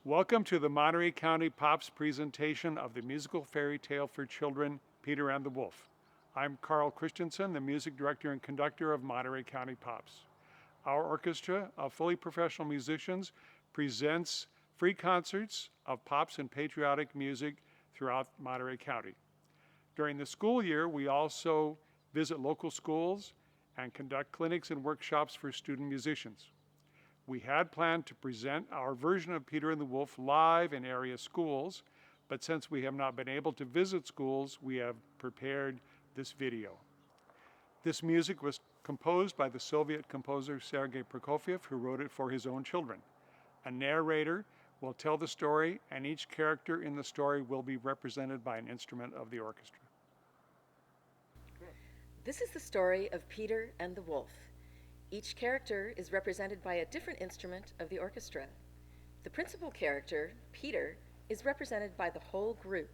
Welcome to the Monterey County Pops presentation of the musical fairy tale for children, Peter and the Wolf. I'm Carl Christensen, the music director and conductor of Monterey County Pops. Our orchestra of fully professional musicians presents free concerts of pops and patriotic music throughout Monterey County. During the school year, we also visit local schools and conduct clinics and workshops for student musicians. We had planned to present our version of Peter and the Wolf live in area schools, but since we have not been able to visit schools, we have prepared this video. This music was composed by the Soviet composer Sergei Prokofiev, who wrote it for his own children. A narrator will tell the story, and each character in the story will be represented by an instrument of the orchestra. This is the story of Peter and the Wolf. Each character is represented by a different instrument of the orchestra. The principal character, Peter, is represented by the whole group.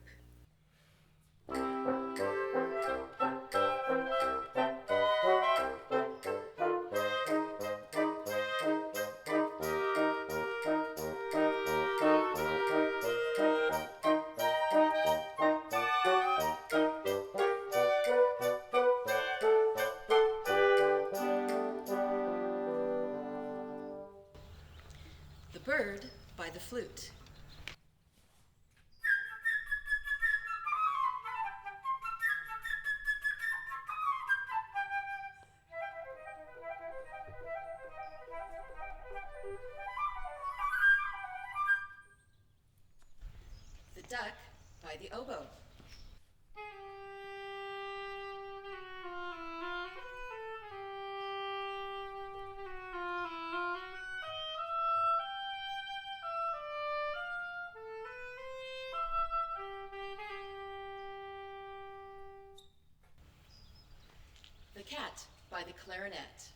The Bird by the Flute. The Duck by the Oboe. The Cat by the Clarinet.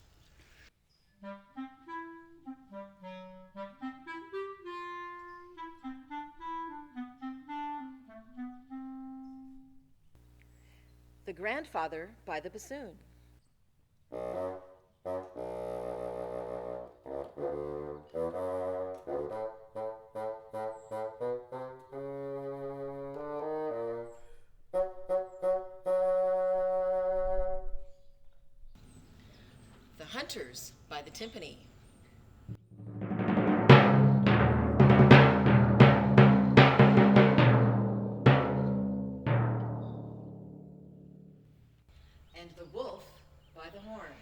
The Grandfather by the Bassoon. The Hunters by the Timpani. And the Wolf by the Horn.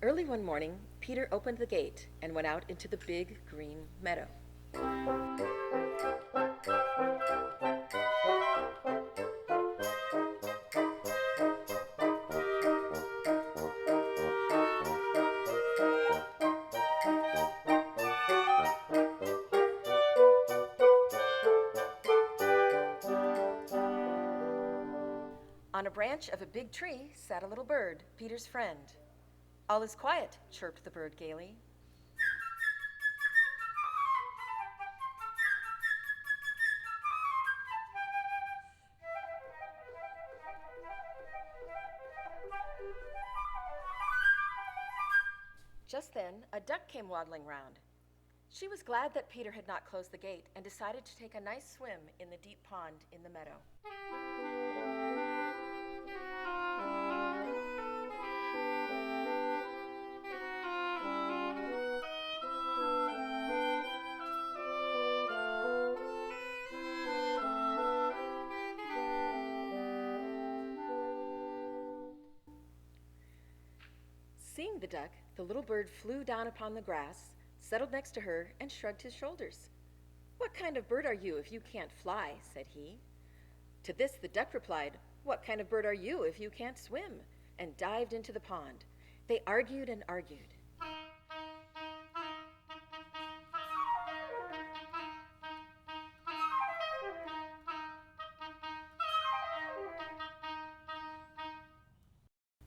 Early one morning, Peter opened the gate and went out into the big green meadow. On a branch of a big tree sat a little bird, Peter's friend. "All is quiet," chirped the bird gaily. Just then, a duck came waddling round. She was glad that Peter had not closed the gate and decided to take a nice swim in the deep pond in the meadow. Seeing the duck, the little bird flew down upon the grass, settled next to her, and shrugged his shoulders. "What kind of bird are you if you can't fly?" said he. To this the duck replied, "What kind of bird are you if you can't swim?" and dived into the pond. They argued and argued.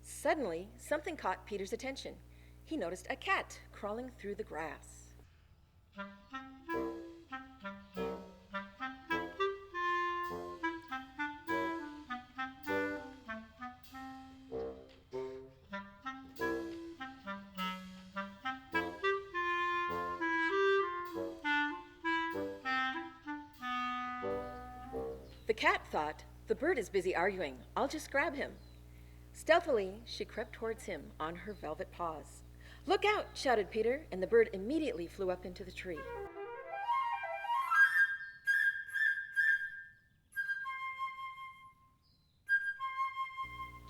Suddenly, something caught Peter's attention. he noticed a cat crawling through the grass. The cat thought, "The bird is busy arguing. I'll just grab him." Stealthily, she crept towards him on her velvet paws. "Look out!" shouted Peter, and the bird immediately flew up into the tree.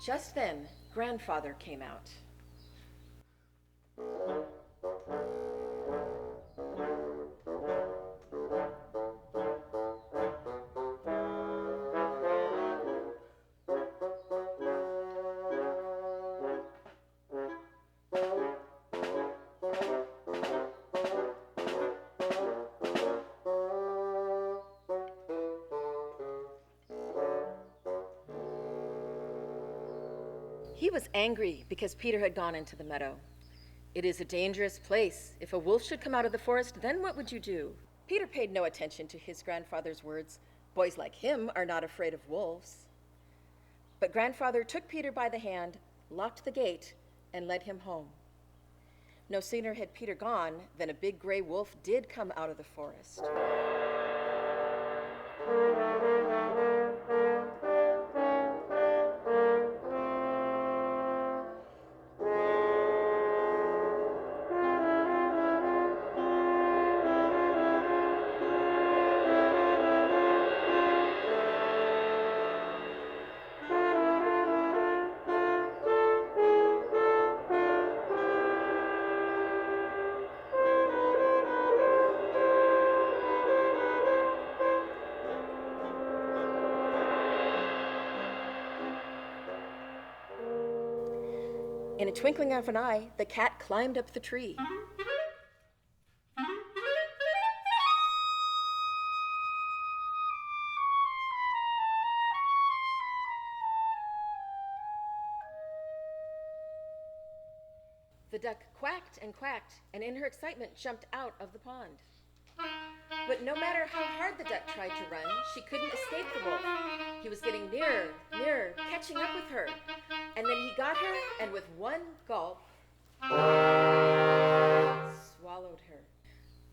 Just then, Grandfather came out. He was angry because Peter had gone into the meadow. "It is a dangerous place. If a wolf should come out of the forest, then what would you do?" Peter paid no attention to his grandfather's words. Boys like him are not afraid of wolves. But Grandfather took Peter by the hand, locked the gate, and led him home. No sooner had Peter gone than a big gray wolf did come out of the forest. In a twinkling of an eye, the cat climbed up the tree. The duck quacked, and in her excitement jumped out of the pond. But no matter how hard the duck tried to run, she couldn't escape the wolf. He was getting nearer, catching up with her. And then he got her, and with one gulp, swallowed her.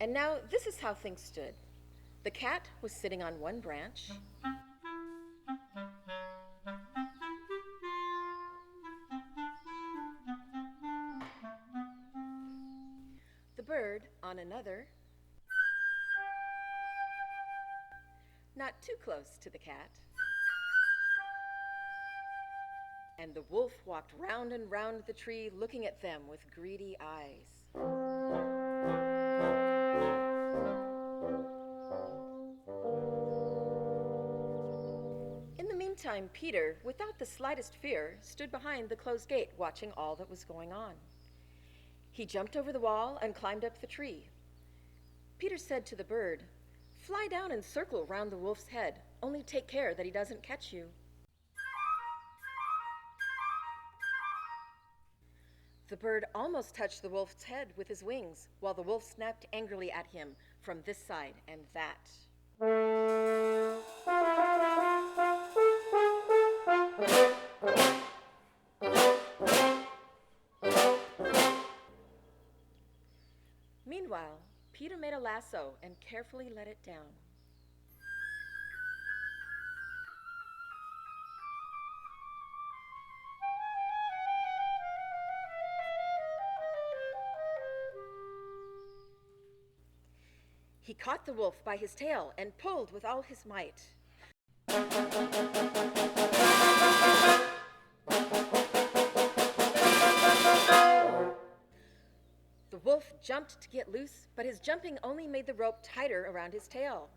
And now this is how things stood. The cat was sitting on one branch. The bird on another. Not too close to the cat. And the wolf walked round and round the tree, looking at them with greedy eyes. In the meantime, Peter, without the slightest fear, stood behind the closed gate, watching all that was going on. He jumped over the wall and climbed up the tree. Peter said to the bird, "Fly down and circle round the wolf's head. Only take care that he doesn't catch you." The bird almost touched the wolf's head with his wings, while the wolf snapped angrily at him from this side and that. Meanwhile, Peter made a lasso and carefully let it down. He caught the wolf by his tail and pulled with all his might. The wolf jumped to get loose, but his jumping only made the rope tighter around his tail.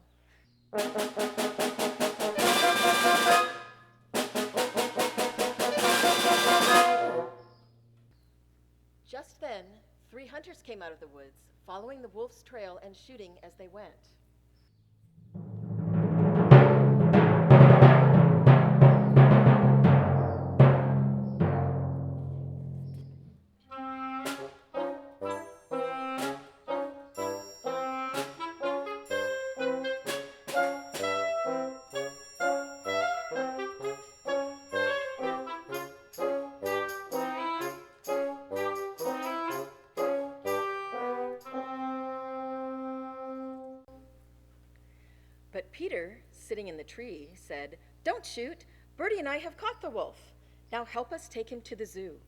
Just then, 3 hunters came out of the woods, following the wolf's trail and shooting as they went. But Peter, sitting in the tree, said, "Don't shoot! Bertie and I have caught the wolf. Now help us take him to the zoo."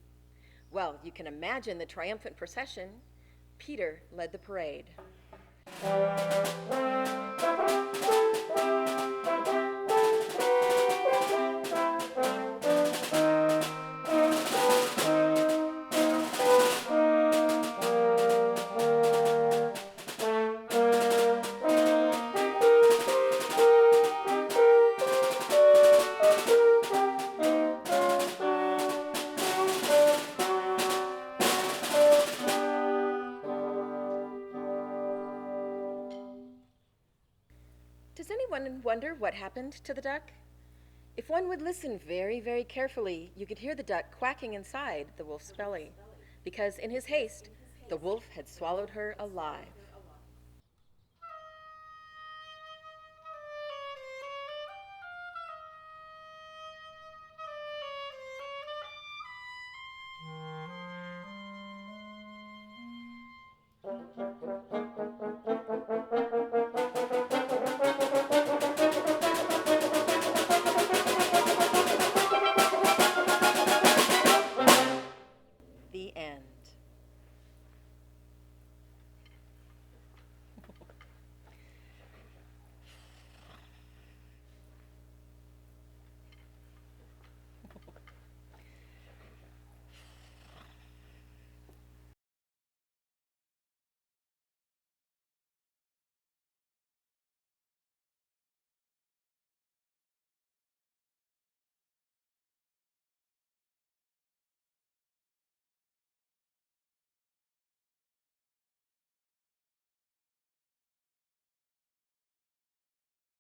Well, you can imagine the triumphant procession. Peter led the parade. Does anyone wonder what happened to the duck? If one would listen very, very carefully, you could hear the duck quacking inside the wolf's belly, because in his haste, the wolf had swallowed her alive.